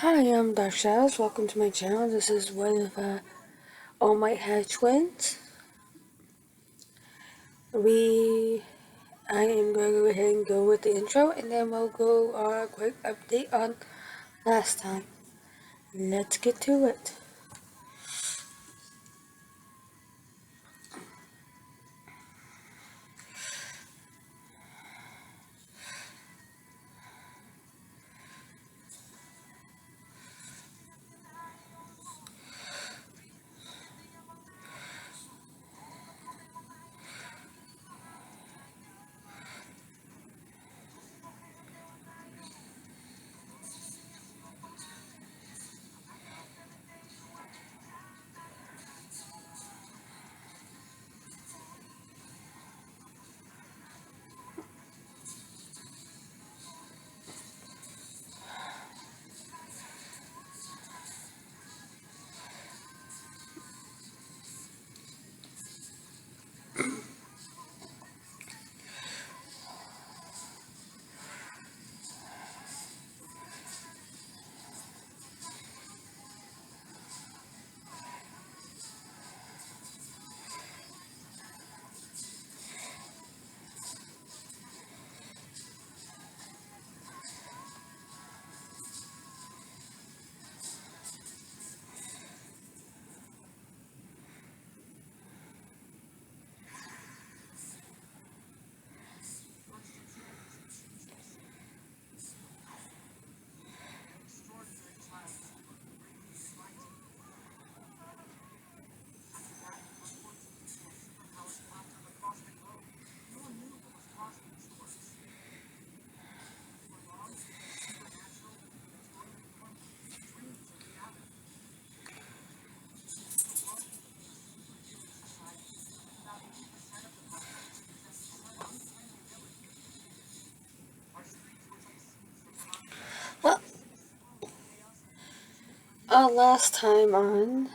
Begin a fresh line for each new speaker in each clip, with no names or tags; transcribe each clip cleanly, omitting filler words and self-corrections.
Hi, I'm Dark Shadows. Welcome to my channel. This is with All Might Have Twins. I am going to go ahead and go with the intro, and then we'll go on a quick update on last time. Let's get to it. Well, last time on,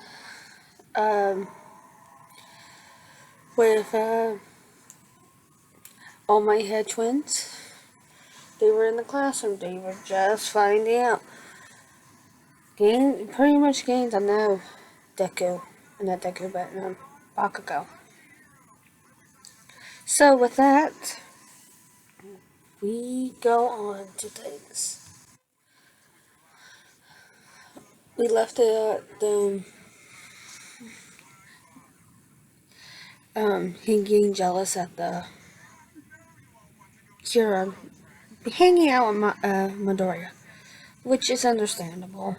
um, with All Might Have Twins, they were in the classroom. They were just finding out. Pretty much gained on now Deku, not Deku, but Bakugo. So with that, we go on to things. We left it at him getting jealous at the Kira hanging out with Midoriya, which is understandable.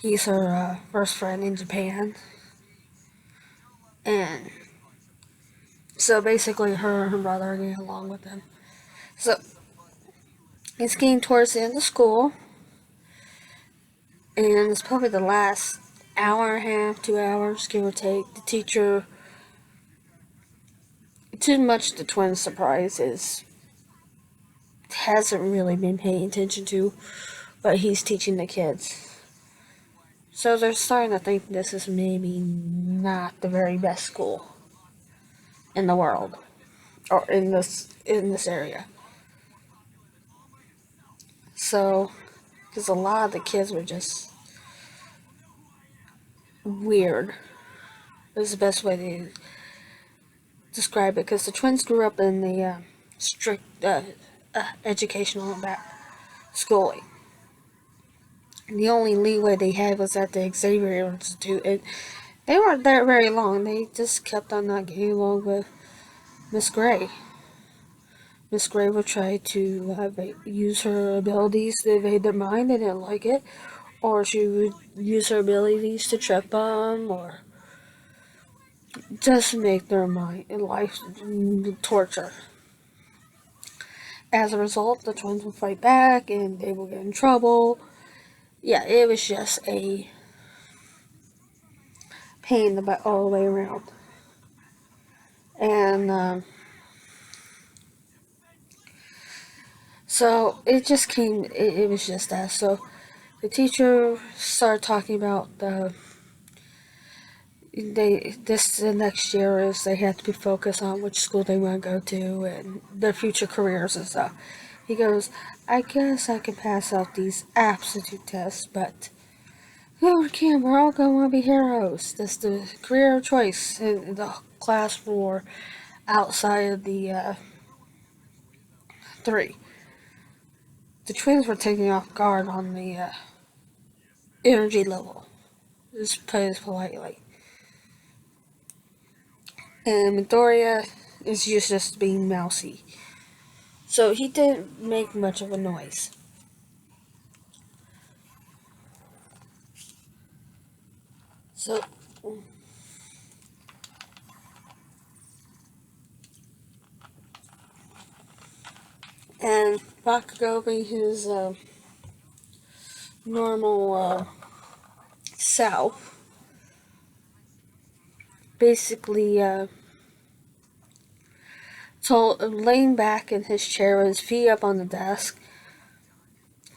He's her first friend in Japan, and so basically her and her brother are getting along with him. So it's getting towards the end of school, and it's probably the last hour and a half, 2 hours, give or take. The teacher, too much the twins' surprise, hasn't really been paying attention to, but he's teaching the kids. So they're starting to think this is maybe not the very best school in the world, or in this area. So, because a lot of the kids were just weird, is the best way to describe it. Because the twins grew up in the strict educational schooling. And the only leeway they had was at the Xavier Institute. And they weren't there very long. They just kept on not getting along with Miss Gray. Miss Gray would try to use her abilities to evade their mind. They didn't like it. Or she would use her abilities to trip them, or just make their mind and life torture. As a result, the twins would fight back, and they would get in trouble. Yeah, it was just a pain in the butt all the way around. And so it just came. It was just that. So the teacher started talking about the next year is they had to be focused on which school they want to go to and their future careers and stuff. He goes, I guess I can pass out these aptitude tests, but no, we can't. We're all going to want to be heroes. That's the career of choice in the class for outside of the three. The twins were taking off guard on the energy level. Just put it politely. And Midoriya is used just being mousy. So he didn't make much of a noise. So and Bakugo being his normal self, basically told, laying back in his chair with his feet up on the desk,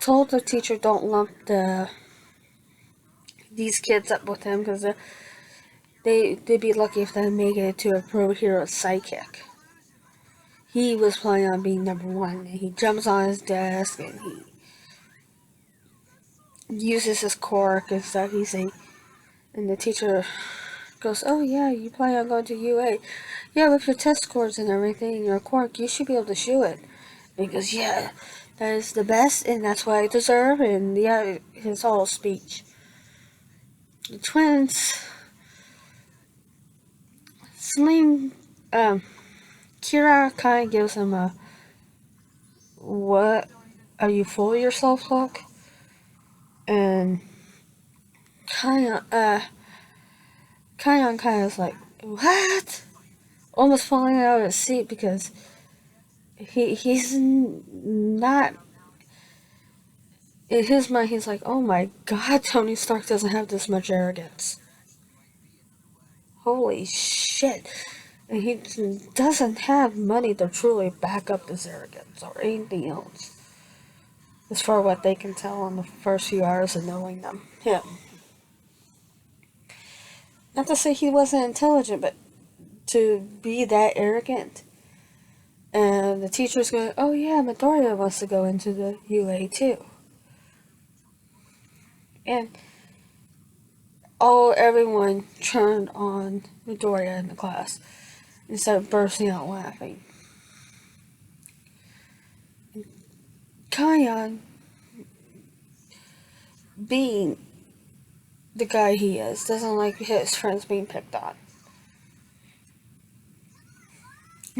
told the teacher don't lump these kids up with him because they'd be lucky if they make it to a pro hero psychic. He was planning on being number one, and he jumps on his desk and he uses his quirk and stuff. And the teacher goes, "Oh yeah, you plan on going to UA? Yeah, with your test scores and everything, and your quirk, you should be able to shoot it." And he goes, "Yeah, that is the best, and that's what I deserve." And yeah, his whole speech. The twins, Sling, Kira kind of gives him a, "What? Are you full of yourself?" look, and Kion kind of is like, "What?" Almost falling out of his seat because he's not, in his mind he's like, oh my god, Tony Stark doesn't have this much arrogance. Holy shit. And he doesn't have money to truly back up this arrogance or anything else. As far as what they can tell in the first few hours of knowing them. Him. Not to say he wasn't intelligent, but to be that arrogant. And the teacher's going, oh yeah, Midoriya wants to go into the UA too. And everyone turned on Midoriya in the class and started bursting out laughing. Kion, being the guy he is, doesn't like his friends being picked on.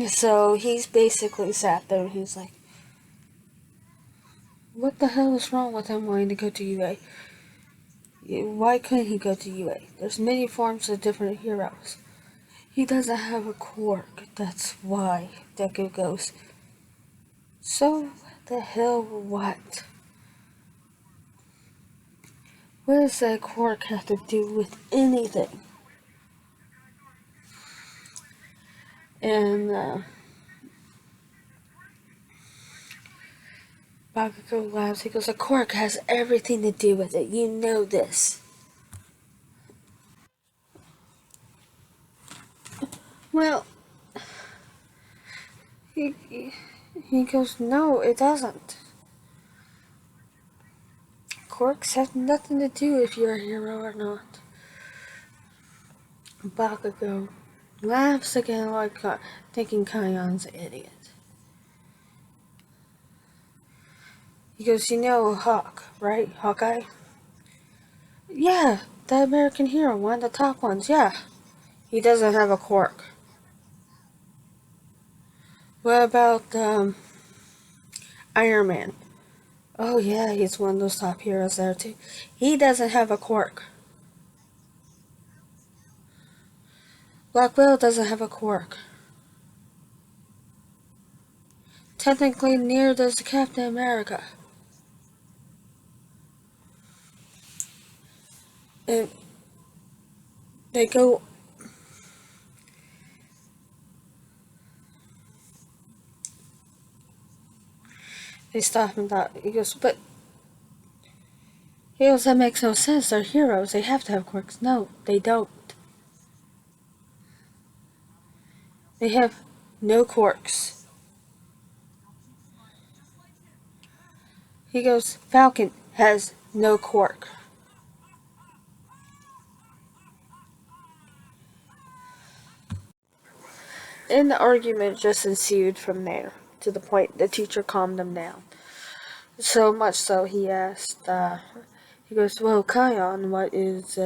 So he's basically sat there and he's like, what the hell is wrong with him wanting to go to UA? Why couldn't he go to UA? There's many forms of different heroes. He doesn't have a quirk, that's why Deku goes, so the hell what? What does that quirk have to do with anything? And Bakugo laughs. He goes, a quirk has everything to do with it. You know this. Well, he goes, no, it doesn't. Quirks have nothing to do if you're a hero or not. Bakugo laughs again, like thinking Kion's an idiot. He goes, you know Hawk, right? Hawkeye? Yeah, the American hero, one of the top ones, yeah. He doesn't have a quirk. What about Iron Man? Oh yeah, he's one of those top heroes there too. He doesn't have a quirk. Black Widow doesn't have a quirk. Technically, neither does Captain America. And they go. They stop and thought. He goes, but he goes, that makes no sense. They're heroes. They have to have quirks. No, they don't. They have no quirks. He goes, Falcon has no quirk. And the argument just ensued from there, to the point the teacher calmed him down. So much so he asked, he goes, well, Kion, what is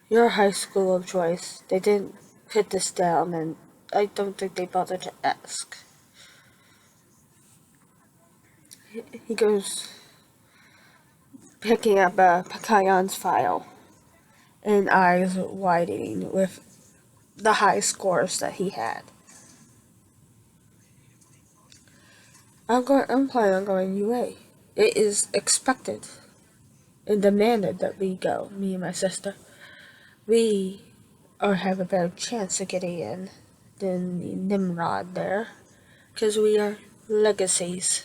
your high school of choice? They didn't put this down, and I don't think they bothered to ask. He goes, picking up Kion's file, and eyes widening with the high scores that he had. I'm planning on going UA. It is expected and demanded that we go, me and my sister. We have a better chance of getting in than the Nimrod there, because we are legacies.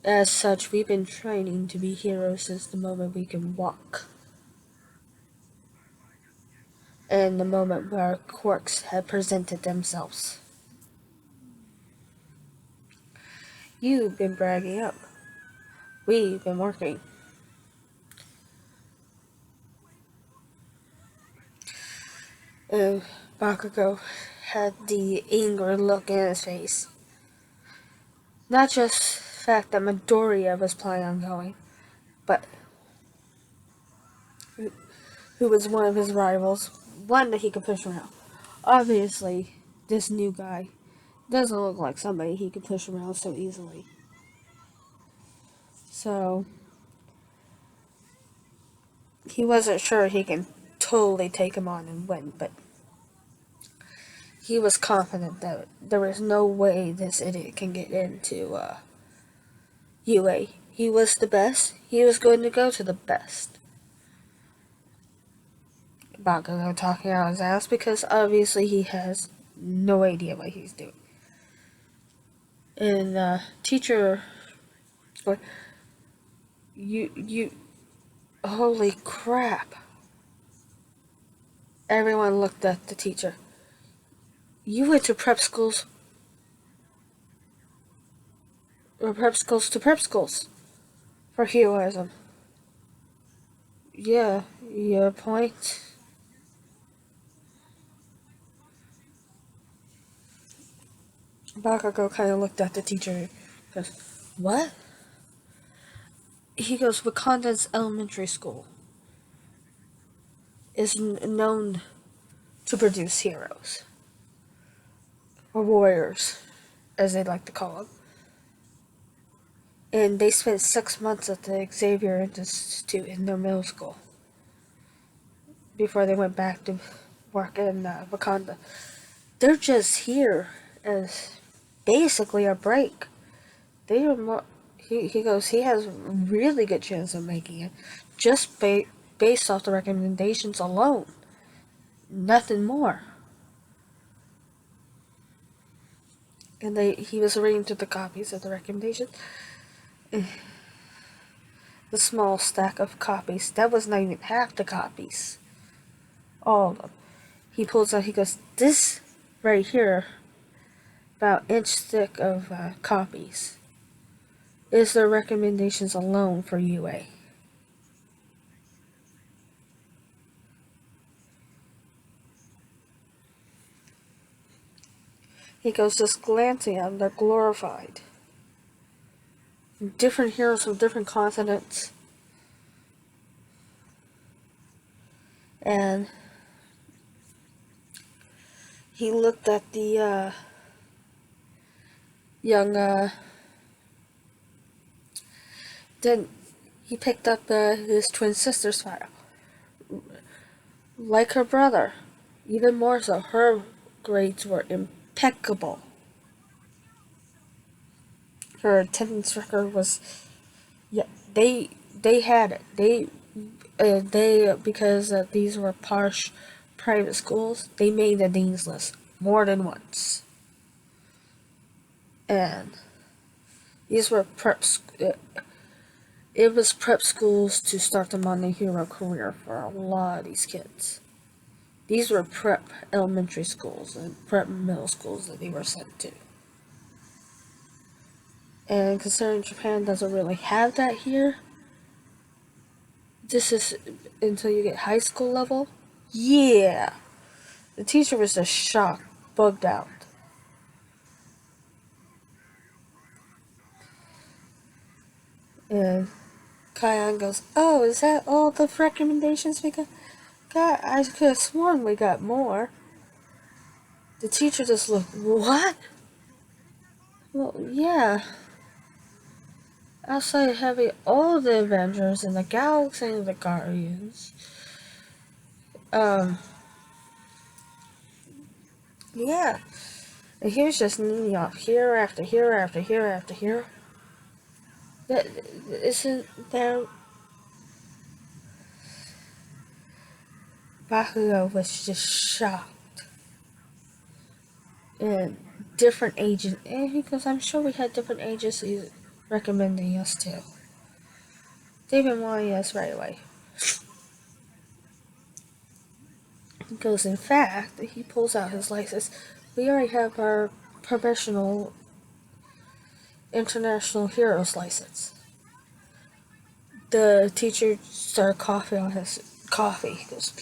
As such, we've been training to be heroes since the moment we can walk. And the moment where quirks had presented themselves. You've been bragging up. We've been working. And Bakugo had the angry look in his face. Not just the fact that Midoriya was planning on going, but who was one of his rivals, one that he could push around. Obviously, this new guy doesn't look like somebody he could push around so easily. So, he wasn't sure he can totally take him on and win, but he was confident that there was no way this idiot can get into UA. He was the best. He was going to go to the best. Bakugo talking out his ass because obviously he has no idea what he's doing. And teacher, you, holy crap. Everyone looked at the teacher. You went to prep schools, or prep schools to prep schools for heroism. Yeah, your point. Bakugo kind of looked at the teacher. Goes, what? He goes, Wakanda's elementary school is known to produce heroes. Or warriors, as they like to call them. And they spent 6 months at the Xavier Institute in their middle school before they went back to work in Wakanda. They're just here as basically a break. They are more. He goes. He has really good chance of making it, just based off the recommendations alone. Nothing more. And he was reading through the copies of the recommendations. The small stack of copies. That was not even half the copies. All of them. He pulls out. He goes, this right here, about inch thick of copies, is the recommendations alone for UA. He goes, just glancing at them, they're glorified. Different heroes from different continents. And he looked at the young, then he picked up his twin sister's file. Like her brother, even more so, her grades were impeccable. Her attendance record was, yeah, they had it. They because these were posh private schools, they made the dean's list more than once. And these were it was prep schools to start them on their hero career for a lot of these kids. These were prep elementary schools and prep middle schools that they were sent to. And considering Japan doesn't really have that here, this is until you get high school level. Yeah. The teacher was just shocked, bugged out. And Kyan goes, "Oh, is that all the recommendations we got? God, I could have sworn we got more." The teacher just looked, "What?" Well, yeah. Outside of having all the Avengers and the Galaxy and the Guardians, um, yeah. And here's just naming off here after here after here after here. That isn't there. Bakugo was just shocked. And different agents, and because I'm sure we had different agencies recommending us too. They've been wanting us right away. Because in fact, he pulls out his license. We already have our professional international heroes license. The teacher started coughing on his coffee. He goes,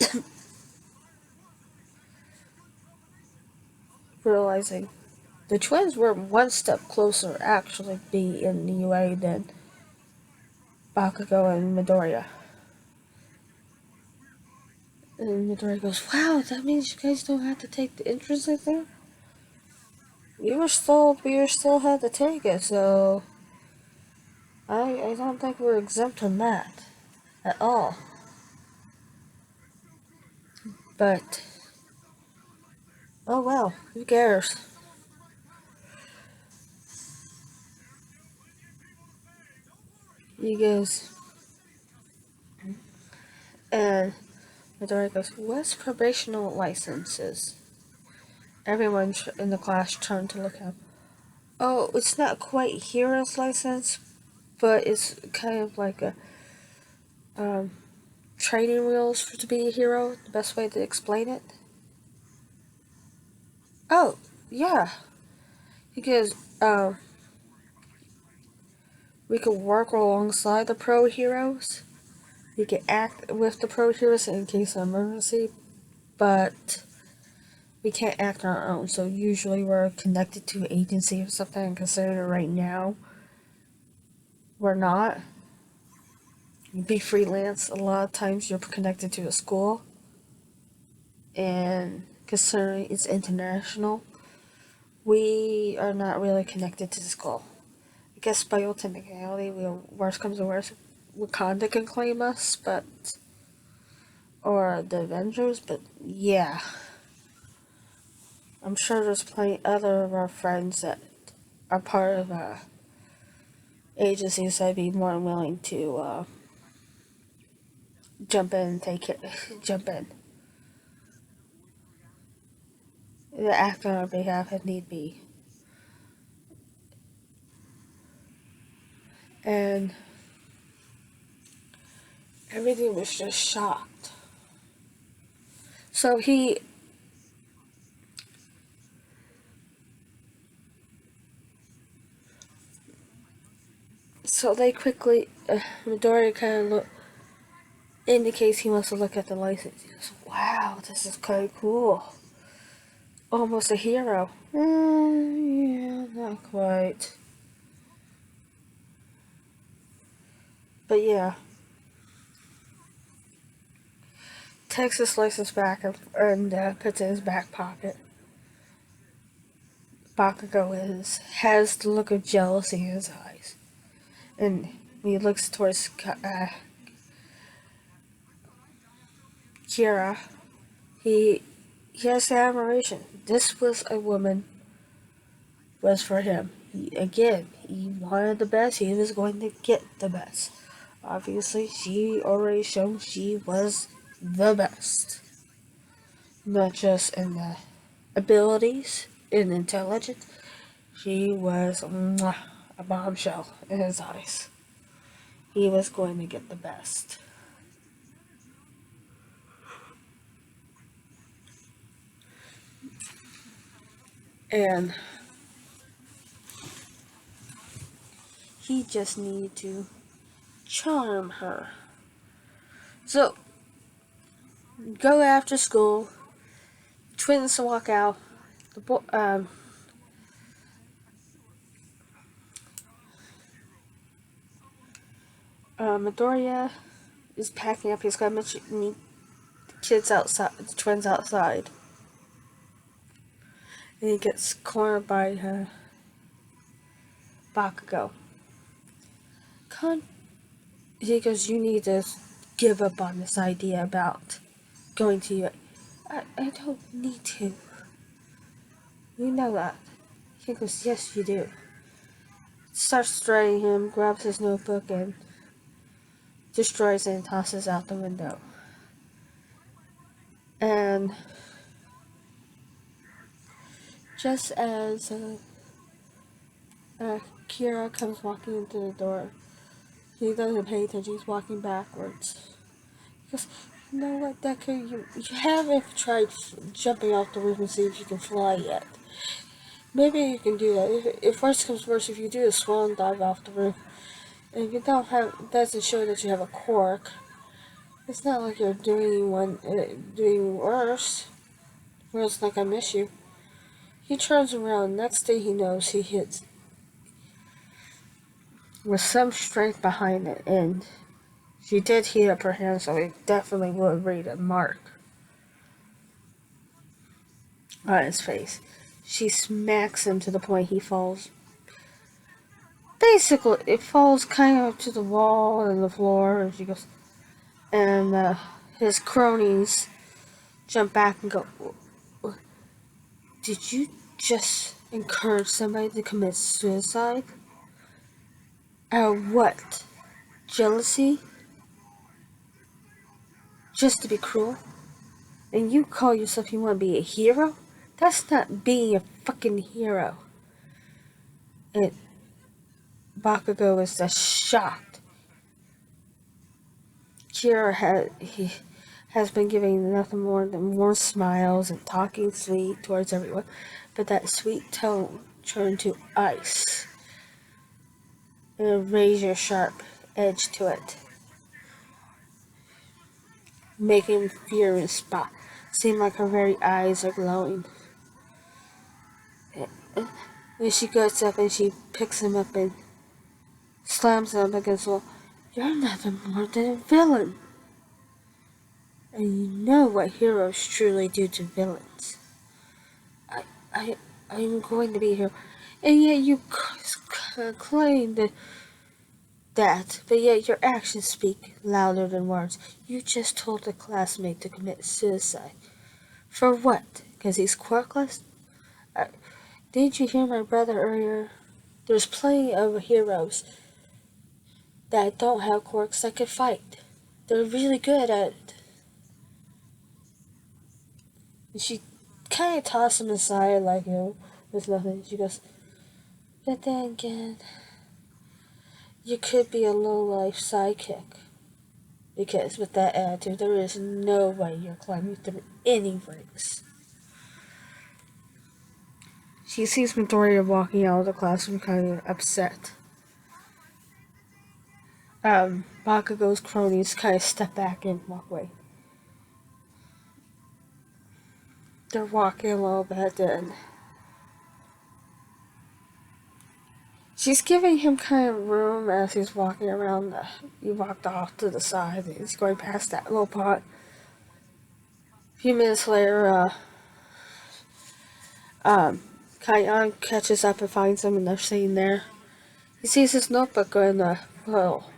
realizing the twins were one step closer actually be in the UA than Bakugo and Midoriya. And Midoriya goes, "Wow, that means you guys don't have to take the entrance exam? We were still had to take it, so I don't think we're exempt from that at all." But oh well, who cares? He goes, and Midoriya goes, "What's probational licenses?" Everyone in the class turned to look at him. "Oh, it's not quite hero's license, but it's kind of like a um, training wheels for to be a hero. The best way to explain it." Oh, yeah, because we could work alongside the pro heroes. We could act with the pro heroes in case of emergency, but we can't act on our own. So usually we're connected to an agency or something. Considering right now we're not. You be freelance. A lot of times you're connected to a school, and considering it's international, we are not really connected to the school. I guess by all technicality, worst comes to worst, Wakanda can claim us, but or the Avengers, but yeah, I'm sure there's plenty other of our friends that are part of agencies that'd be more than willing to jump in and take it, jump in, to act on our behalf if need be. And everything was just shocked. So they quickly, Midori kind of indicates he wants to look at the license. He goes, "Wow, this is kind of cool. Almost a hero." Yeah, not quite. But yeah, takes his license back and puts it in his back pocket. Bakugo has the look of jealousy in his eyes. And when he looks towards Kira, he has the admiration. This was a woman, was for him. He wanted the best. He was going to get the best. Obviously, she already shown she was the best. Not just in the abilities, in intelligence. She was a bombshell in his eyes. He was going to get the best. And He just needed to charm her. So, go after school. Twins walk out. The Midoriya is packing up. He's got to meet the kids outside, the twins outside. And he gets cornered by Bakugo. He goes, you need to give up on this idea about going to UA. I don't need to. You know that. He goes, yes, you do. Starts straying him, grabs his notebook, and destroys it and tosses out the window. And just as Kira comes walking into the door, he doesn't pay attention. He's walking backwards. He goes, you know what, Deku? You haven't tried jumping off the roof and see if you can fly yet. Maybe you can do that. If worst comes worst, if you do a swan dive off the roof, and if you don't have, doesn't show that you have a quirk, it's not like you're doing worse. Whereas, like, I miss you. He turns around. Next thing he knows, he hits with some strength behind it, and she did heat up her hand, so it definitely would read a mark on his face. She smacks him to the point he falls. Basically, it falls kind of to the wall and the floor, and she goes, and his cronies jump back and go, did you just encourage somebody to commit suicide? Out of what? Jealousy? Just to be cruel? And you call yourself you want to be a hero? That's not being a fucking hero. And Bakugo is just shocked. Kira has been giving nothing more than warm smiles and talking sweet towards everyone, but that sweet tone turned to ice and a razor sharp edge to it, making fear and spot seem like her very eyes are glowing. And she gets up and she picks him up and slams him up against the wall. You're nothing more than a villain. And you know what heroes truly do to villains. I'm going to be a hero. And yet you claim that, but yet your actions speak louder than words. You just told a classmate to commit suicide. For what? Because he's quirkless? Didn't you hear my brother earlier? There's plenty of heroes that don't have quirks that can fight. They're really good at it. And she kind of tossed him aside like, with nothing. She goes, but then again, you could be a low-life sidekick. Because with that attitude, there is no way you're climbing through any ranks. She sees Midoriya walking out of the classroom kind of upset. Bakugo's cronies kind of step back and walk away. They're walking a little bit and she's giving him kind of room as he's walking around. He walked off to the side. He's going past that little pot. A few minutes later, Kaion catches up and finds him, and they're sitting there. He sees his notebook in the well,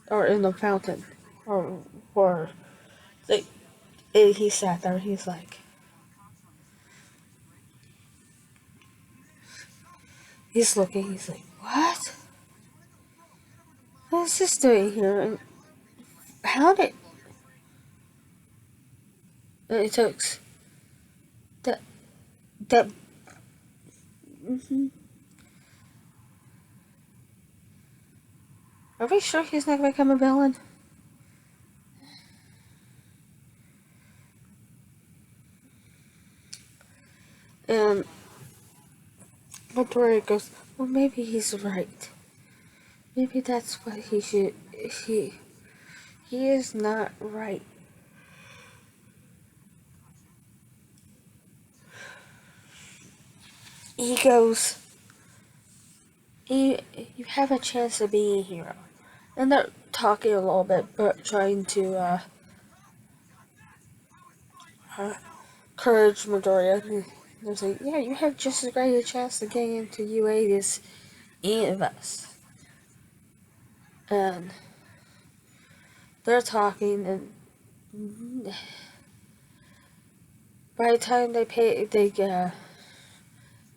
or in the fountain, or like, he sat there. He's like, he's looking. He's like, what? What is this doing here? And how did it took that? Mm-hmm. Are we sure he's not gonna become a villain? And Midoriya goes, well, maybe he's right. Maybe that's what he should. He is not right. He goes, you have a chance to be a hero. And they're talking a little bit, but trying to encourage Midoriya. They're saying, yeah, you have just as great a chance to get into UA as any of us. And they're talking, and by the time they pay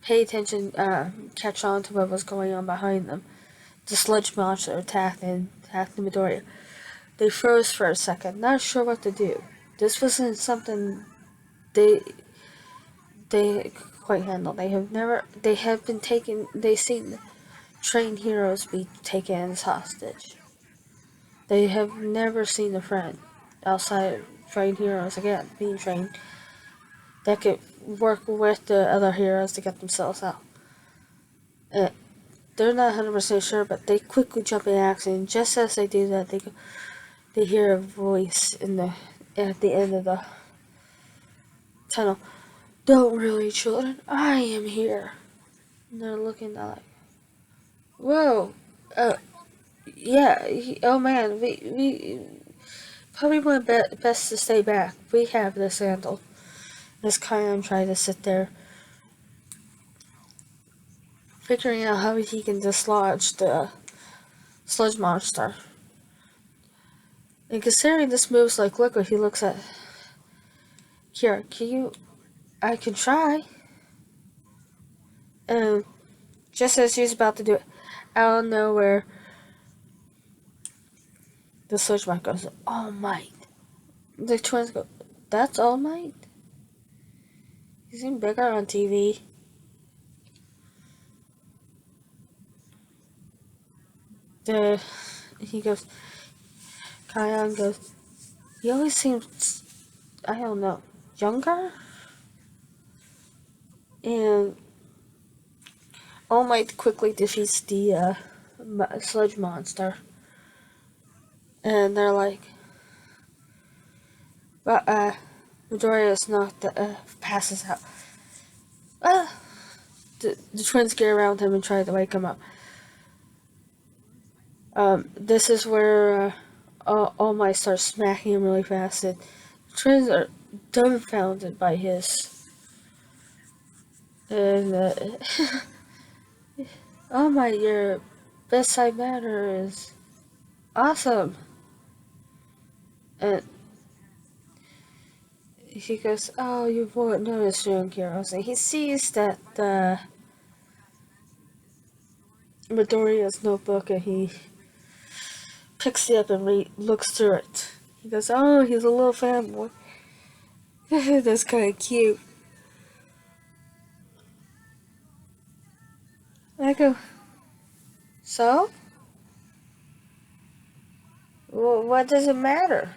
attention, catch on to what was going on behind them, the sludge monster attacked Midoriya. They froze for a second, not sure what to do. This wasn't something they quite handle. They've seen trained heroes be taken as hostage. They have never seen a friend outside of trained heroes again being trained that could work with the other heroes to get themselves out. And they're not 100% sure, but they quickly jump in action. Just as they do that, they hear a voice at the end of the tunnel. Don't worry, children, I am here. And they're looking like, whoa, yeah, oh man, we probably want best to stay back. We have this handled. As Kion tried to sit there, figuring out how he can dislodge the sludge monster. And considering this move's like liquid, he looks at Kira. I can try. And just as he's about to do it, out of nowhere, the sludge monster goes, All Might. The twins go, that's All Might? He's even bigger on TV. He goes, Kion goes, he always seems, I don't know, younger? And All Might quickly defeats the sludge monster. And they're like, but Midoriya is not passes out. The twins get around him and try to wake him up. This is where All Might starts smacking him really fast. And the twins are dumbfounded by his. And All Might, your bedside manner is awesome. And he goes, oh, you won't notice, young heroes. And he sees that Midoriya's notebook, and he picks it up and looks through it. He goes, oh, he's a little fanboy. That's kind of cute. I go, so? Well, what does it matter?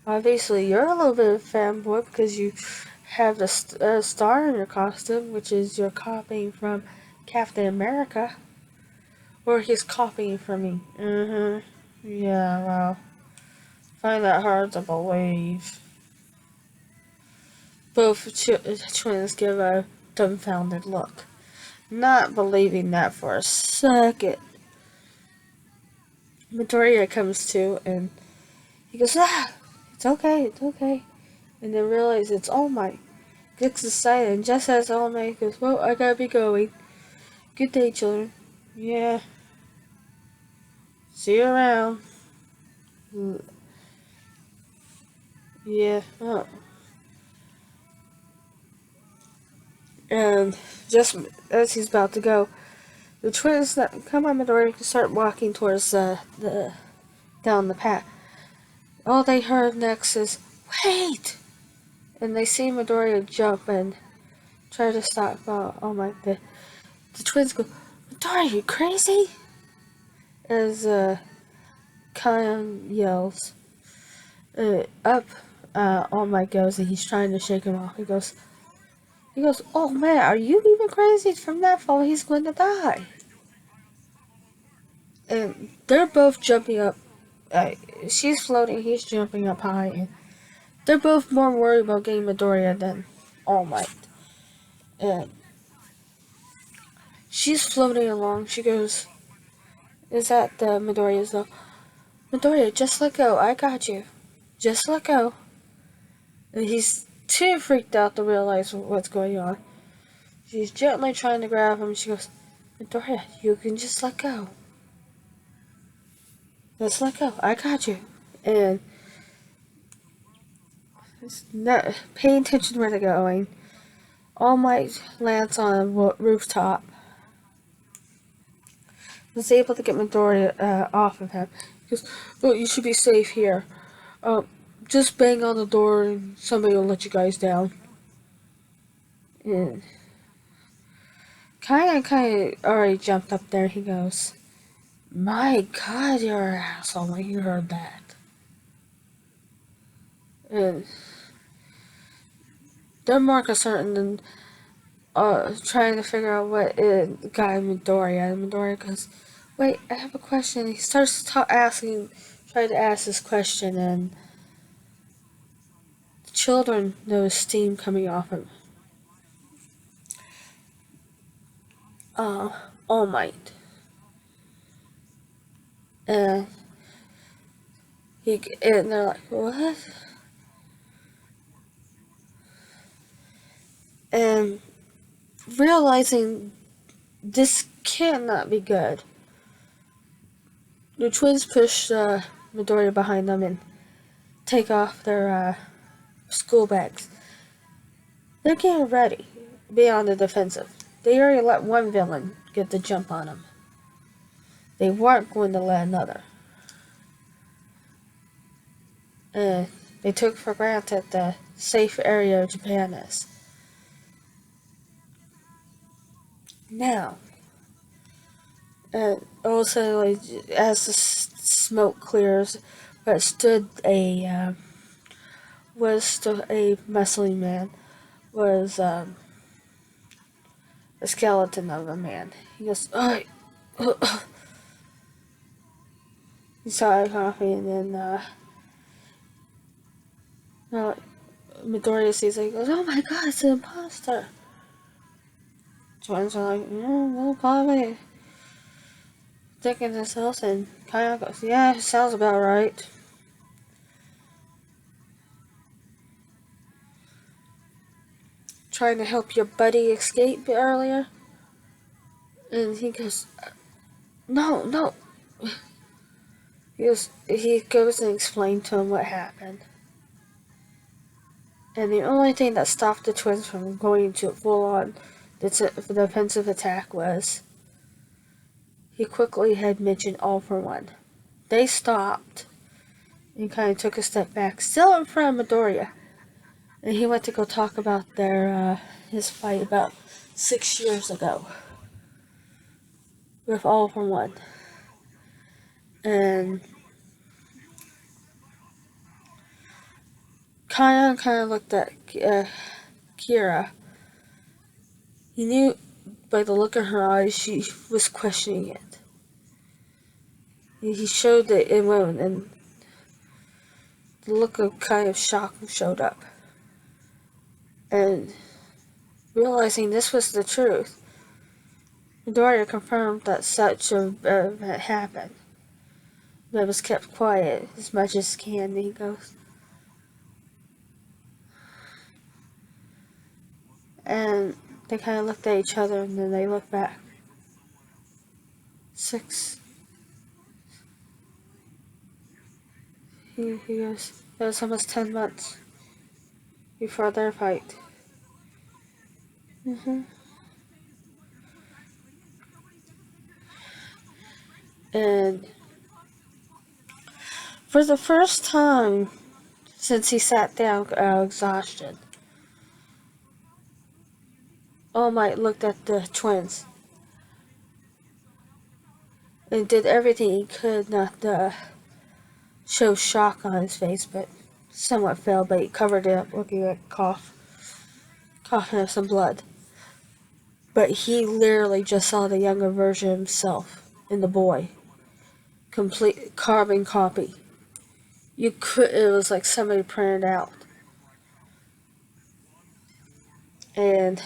Obviously, you're a little bit of a fanboy because you have a star in your costume, which is you're copying from Captain America. Or he's copying from me. Yeah, well, find that hard to believe. Both twins give a dumbfounded look, not believing that for a second. Midoriya comes to, and he goes, it's okay. And then realizes it's All Might. Gets excited, and just as All Might goes, well, I gotta be going. Good day, children. Yeah. See you around. Yeah. Oh. And just as he's about to go, the twins come on Midoriya to start walking towards down the path. All they heard next is, wait! And they see Midoriya jump and try to stop. Oh my, the twins go, Midoriya, you crazy? As Kion yells, up, All Might goes, and he's trying to shake him off. He goes, oh man, are you even crazy? From that fall, he's going to die. And they're both jumping up. Uh, she's floating, he's jumping up high, and they're both more worried about getting Midoriya than All Might. And she's floating along. She goes, "Is that the Midoriya's though? Midoriya, just let go. I got you. Just let go." And he's too freaked out to realize what's going on. She's gently trying to grab him. She goes, "Midoriya, you can just let go. Just let go. I got you." And not paying attention to where they're going. All Might lands on a rooftop. Was able to get Midoriya off of him. He goes, "Oh, you should be safe here. Just bang on the door and somebody will let you guys down." And kind of already jumped up there. He goes, "My God, you're an asshole when you heard that." And they're more concerned than trying to figure out what it got Midoriya. And Midoriya goes, "Wait, I have a question." He starts trying to ask this question, and the children notice steam coming off him. All Might. And and they're like, "What?" And realizing this cannot be good, the twins push Midoriya behind them and take off their school bags. They're getting ready, be on the defensive. They already let one villain get the jump on them. They weren't going to let another. And they took for granted the safe area of Japan is. Now, and also, like, as the smoke clears, but stood a muscly man, was a skeleton of a man. He goes, "Oh," he saw coffee, and then Midoriya sees it. He goes, "Oh my God, it's an imposter." Twins are like, "Well, probably." Thinking this else, and Kyle goes, "Yeah, sounds about right." Trying to help your buddy escape earlier, and he goes, "No, no." He goes and explains to him what happened. And the only thing that stopped the twins from going into a full-on defensive attack was he quickly had mentioned All for One. They stopped and kind of took a step back, still in front of Midoriya. And he went to go talk about his fight about 6 years ago with All for One. And kind of looked at Kira. He knew by the look in her eyes she was questioning it. He showed the emotion, and the look of kind of shock showed up. And realizing this was the truth, Midoriya confirmed that such an event happened. But it was kept quiet as much as can. He goes, and they kind of looked at each other, and then they looked back. 6. He goes, it was almost 10 months before their fight. And for the first time since he sat down out of exhaustion, All Might looked at the twins and did everything he could not to show shock on his face, but somewhat failed, but he covered it up looking like coughing up some blood. But he literally just saw the younger version of himself in the boy. complete carbon copy. It was like somebody printed out. And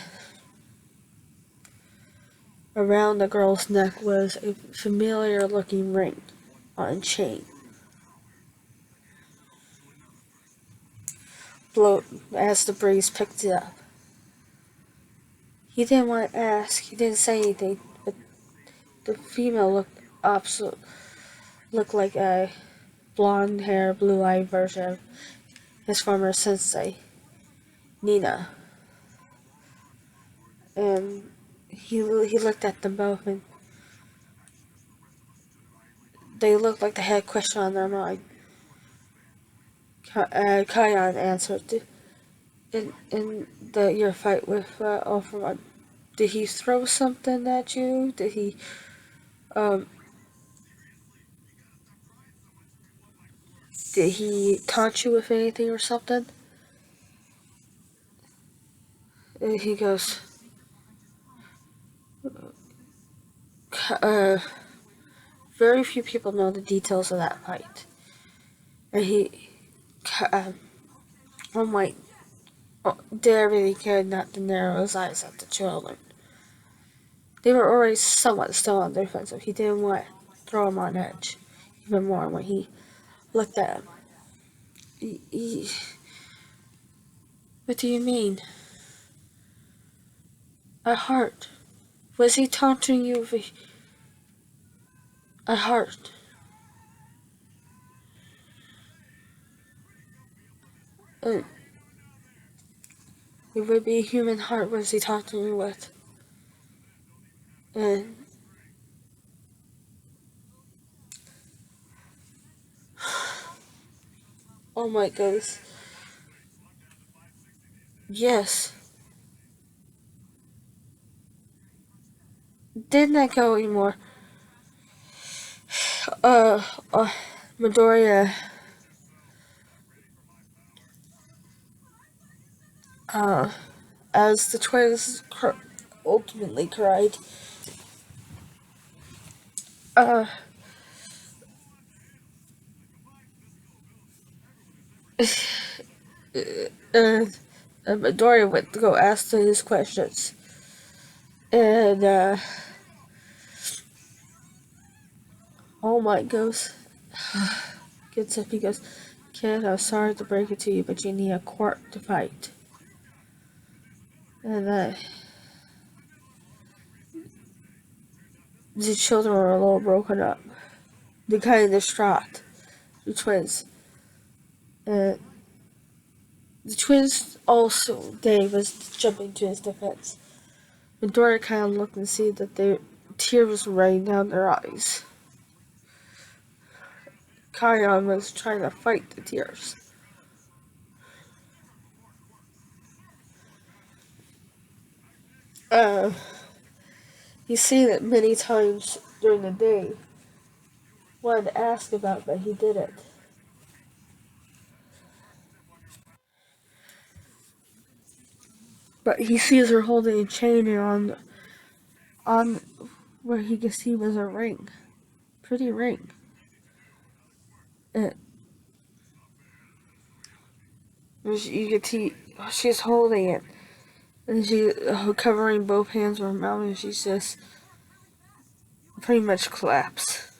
around the girl's neck was a familiar looking ring on a chain. As the breeze picked it up. He didn't want to ask, he didn't say anything, but the female looked like a blonde hair, blue eyed version of his former sensei, Nina. And he looked at them both, and they looked like they had a question on their mind. Kion answered, in your fight with Ultraman, did he throw something at you? Did he um taunt you with anything or something? And he goes, uh, very few people know the details of that fight. And oh my, did everything he could not to narrow his eyes at the children. They were already somewhat still on the defensive. He didn't want to throw them on edge even more when he looked at him. What do you mean? A heart. Was he taunting you with a heart? It would be a human heart. Was he taunting you with? And oh my goodness. Yes. Didn't that go anymore? Uh, Midoriya, as the twins ultimately cried, uh, and Midoriya went to go ask his questions. And, oh my goes, gets up, he goes, Kid, I'm sorry to break it to you, but you need a quirk to fight. And, the children were a little broken up. They're kind of distraught. The twins. And the twins also, Dave was jumping to his defense. Midoriya kind of looked and see that their tears were running down their eyes. Kion was trying to fight the tears. He's seen it many times during the day. Wanted to ask about it, but he didn't. But he sees her holding a chain, and on where he could see was a ring. Pretty ring. And you could see she's holding it. And she covering both hands with her mouth, and she's just pretty much collapsed.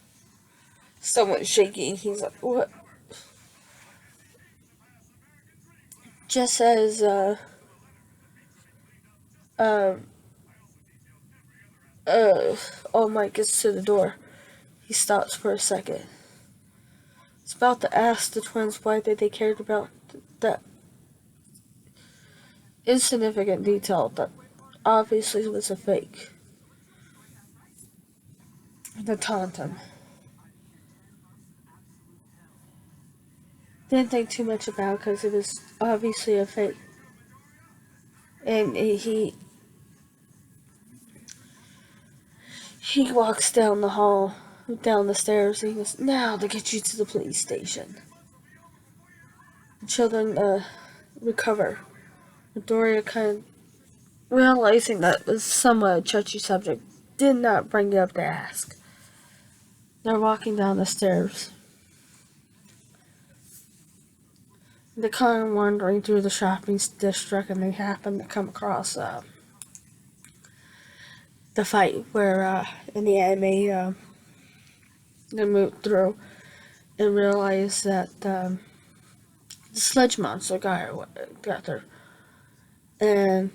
Somewhat shaking. He's like, what? Just as um All Might gets to the door, he stops for a second. He's about to ask the twins why they cared about that insignificant detail that obviously was a fake. To taunt him. Didn't think too much about it because it was obviously a fake. And he walks down the hall, down the stairs, and he goes, now to get you to the police station. The children recover. Midoriya, kind of realizing that was somewhat a touchy subject, did not bring it up to ask. They're walking down the stairs. They're kind of wandering through the shopping district, and they happen to come across the fight where in the anime they move through and realize that the sludge monster got there. And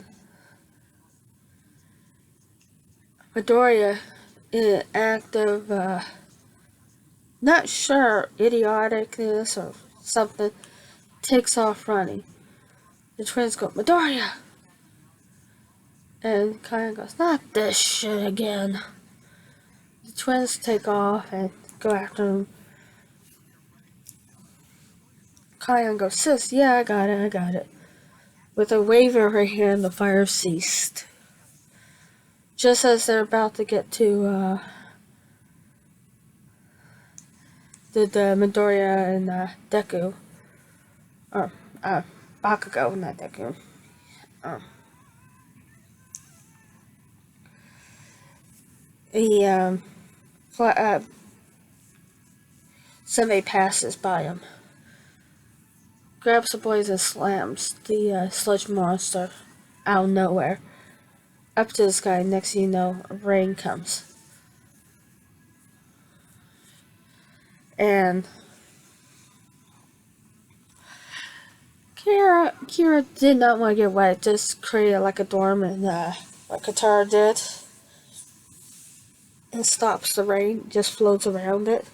Midoriya, in an act of not sure idioticness or something, takes off running. The twins go, Midoriya! And Kyan goes, not this shit again. The twins take off and go after him. Kyan goes, sis, yeah, I got it. With a wave of her hand, the fire ceased. Just as they're about to get to the Midoriya and Deku, or Bakugo, not Deku. Somebody passes by him, grabs the boys and slams the sludge monster out of nowhere up to the sky. Next thing you know, rain comes. And Kira did not want to get wet, just created like a dorm and like Katara did. And stops the rain, just floats around it.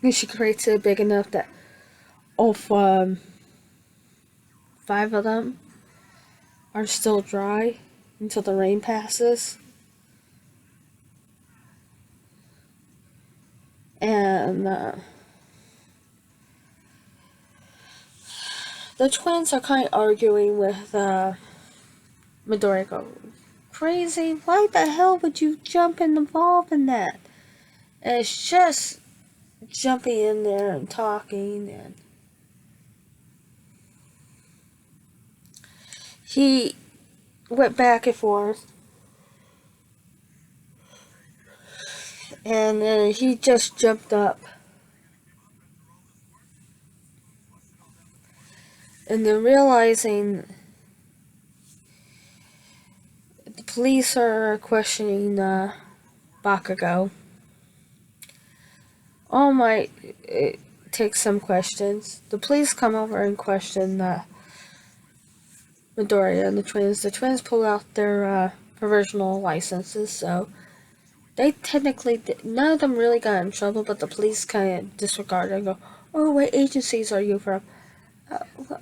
And she creates it big enough that all 5 of them are still dry until the rain passes. And the twins are kind of arguing with Midoriya. Go, crazy, why the hell would you jump and involve in that? And it's just jumping in there and talking, and he went back and forth, and then he just jumped up, and then realizing the police are questioning Bakugo. All Might take some questions. The police come over and question Midoriya and the twins. The twins pull out their provisional licenses, so they technically none of them really got in trouble, but the police kind of disregard it and go, "Oh, what agencies are you from?"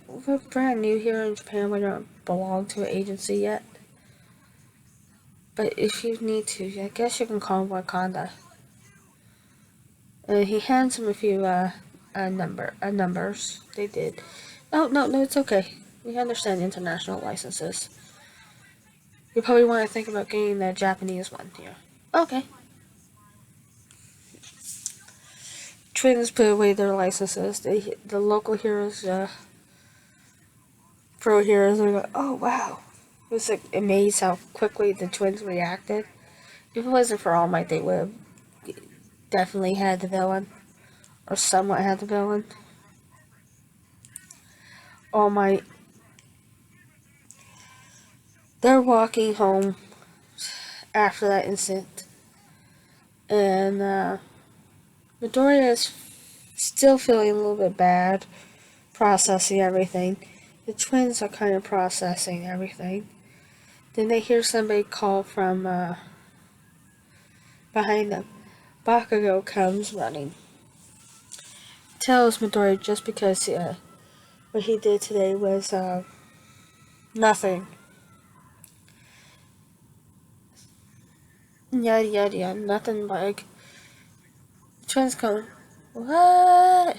We're brand new here in Japan. We don't belong to an agency yet. But if you need to, I guess you can call them Wakanda. And he hands him a few numbers. They did. Oh, no, it's okay. We understand international licenses. You probably want to think about getting the Japanese one here. Okay. Twins put away their licenses. The local heroes, pro heroes, are like, oh wow. It was like amazed how quickly the twins reacted. If it wasn't for All Might, they would have definitely had the villain, or somewhat had the villain. All Might. They're walking home after that incident, and Midoriya is still feeling a little bit bad, processing everything. The twins are kind of processing everything. Then they hear somebody call from behind them. Bakugo comes running. Tells Midoriya just because what he did today was nothing. Yada yada yada, nothing like. The twins come, what?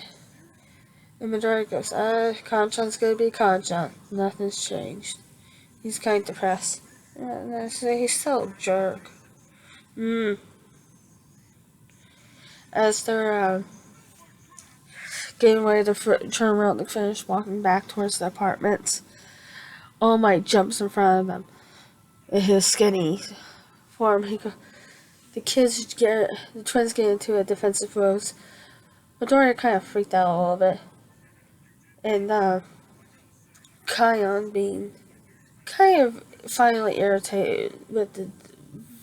And Midoriya goes, Kanchan's gonna be Kanchan. Nothing's changed. He's kind of depressed. And I say, he's still a jerk. As they're getting ready to turn around to finish walking back towards the apartments, All Might jumps in front of them in his skinny form. He goes, the twins get into a defensive pose. Midoriya kind of freaked out a little bit. And Kion being kind of finally irritated with the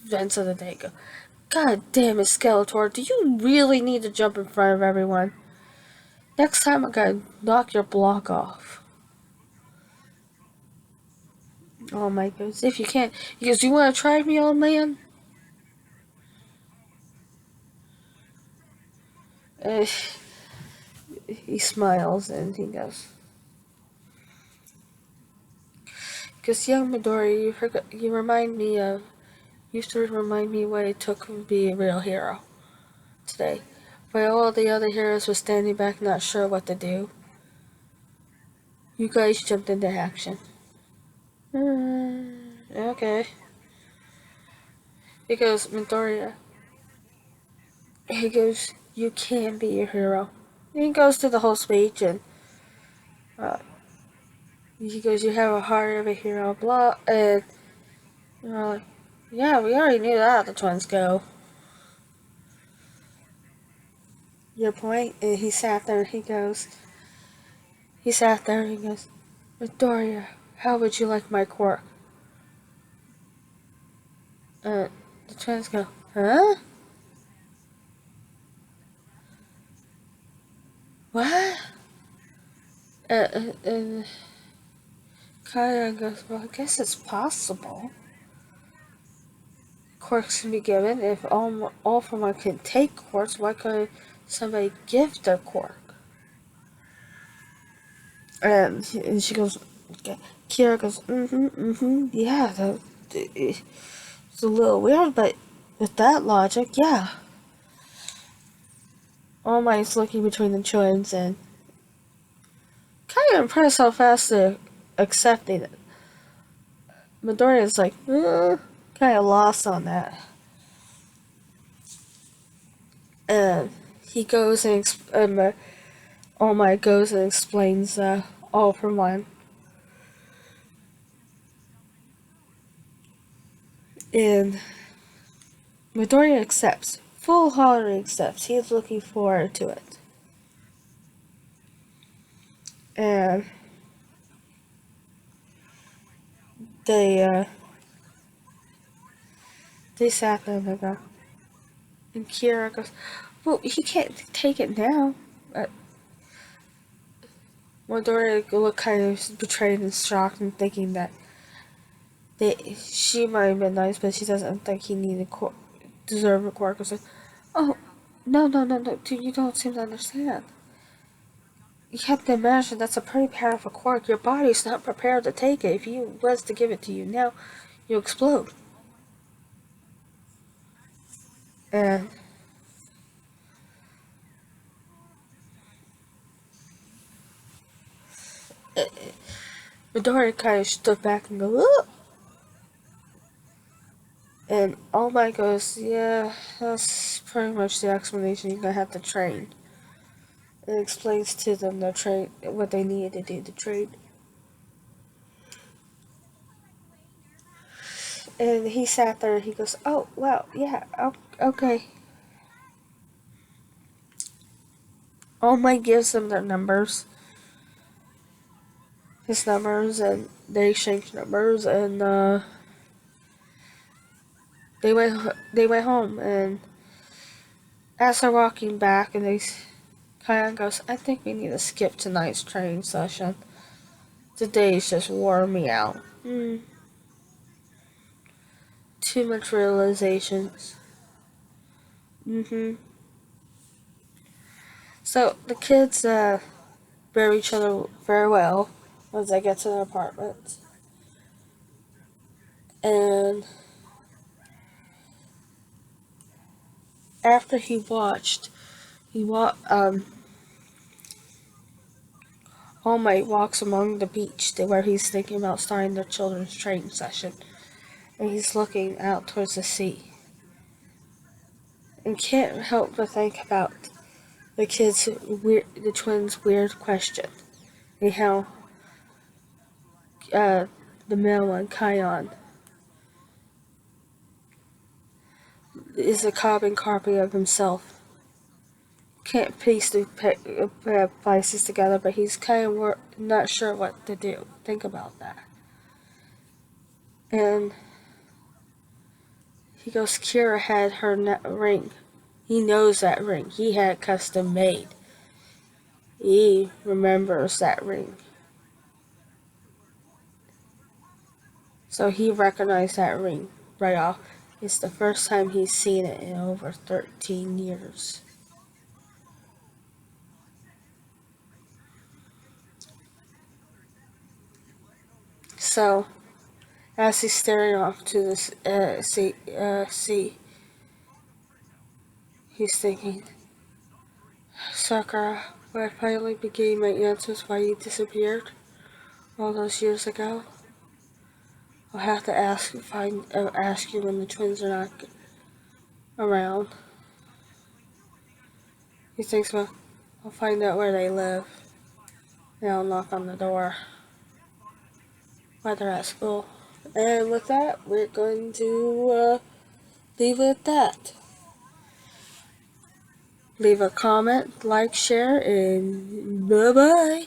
events of the day. God damn it, Skeletor, do you really need to jump in front of everyone? Next time I'm gonna knock your block off. Oh my goodness, if you can't. He goes, you wanna try me, old man? Uh, he smiles and he goes, because young Midori, you remind me of, used to remind me what it took to be a real hero today. While all the other heroes were standing back not sure what to do, you guys jumped into action. Okay. He goes, Midoriya. He goes, you can be a hero. And he goes through the whole speech and uh, he goes, you have a heart of a hero, blah, and like, yeah, we already knew that, the twins go. Your point? And he sat there and he goes, Midoriya, how would you like my quirk? The twins go, huh? What? And Kaya goes, well, I guess it's possible. Quirks can be given. If all from one can take quirks, why couldn't somebody give their quirk? And she goes, okay. Kira goes, yeah, it's a little weird, but with that logic, yeah. All Might's looking between the twins and kind of impressed how fast they're accepting it. Midoriya's like, kind of lost on that. And he goes and All Might goes and explains all for one. And Midoriya accepts, full-heartedly accepts. He is looking forward to it. And they sat there and they go, and Kira goes, well, he can't take it now. Midoriya looked kind of betrayed and shocked and thinking that she might have been nice, but she doesn't think he deserve a quirk. Or something. Oh, no, dude, you don't seem to understand. You have to imagine that's a pretty powerful quirk. Your body's not prepared to take it. If you was to give it to you now, you'll explode. And Midoriya kind of stood back and goes, "Ugh." And All Might goes, yeah, that's pretty much the explanation. You're gonna have to train. It explains to them what they needed to do to train. And he sat there and he goes, oh, well, yeah, okay. All Might gives them their numbers. His numbers, and they exchanged numbers, and they went home. And as they're walking back, and Kion goes, I think we need to skip tonight's training session. Today's just wore me out. Too much realizations. So the kids bear each other very well once they get to their apartments. And after All Might walks along the beach where he's thinking about starting their children's training session. And he's looking out towards the sea. And can't help but think about the twins' weird question. And how the male one, Kion, is a carbon copy of himself. Can't piece the pieces together, but he's kind of not sure what to do. Think about that. And he goes, Kira had her ring. He knows that ring. He had custom made. He remembers that ring. So he recognized that ring right off. It's the first time he's seen it in over 13 years. So, as he's staring off to the sea, he's thinking, Sakura, when I finally became my answers why you disappeared all those years ago, I'll have to ask you when the twins are not around. He thinks, well, I'll find out where they live, and I'll knock on the door while they're at school. And with that, we're going to leave it at that. Leave a comment, like, share, and bye-bye.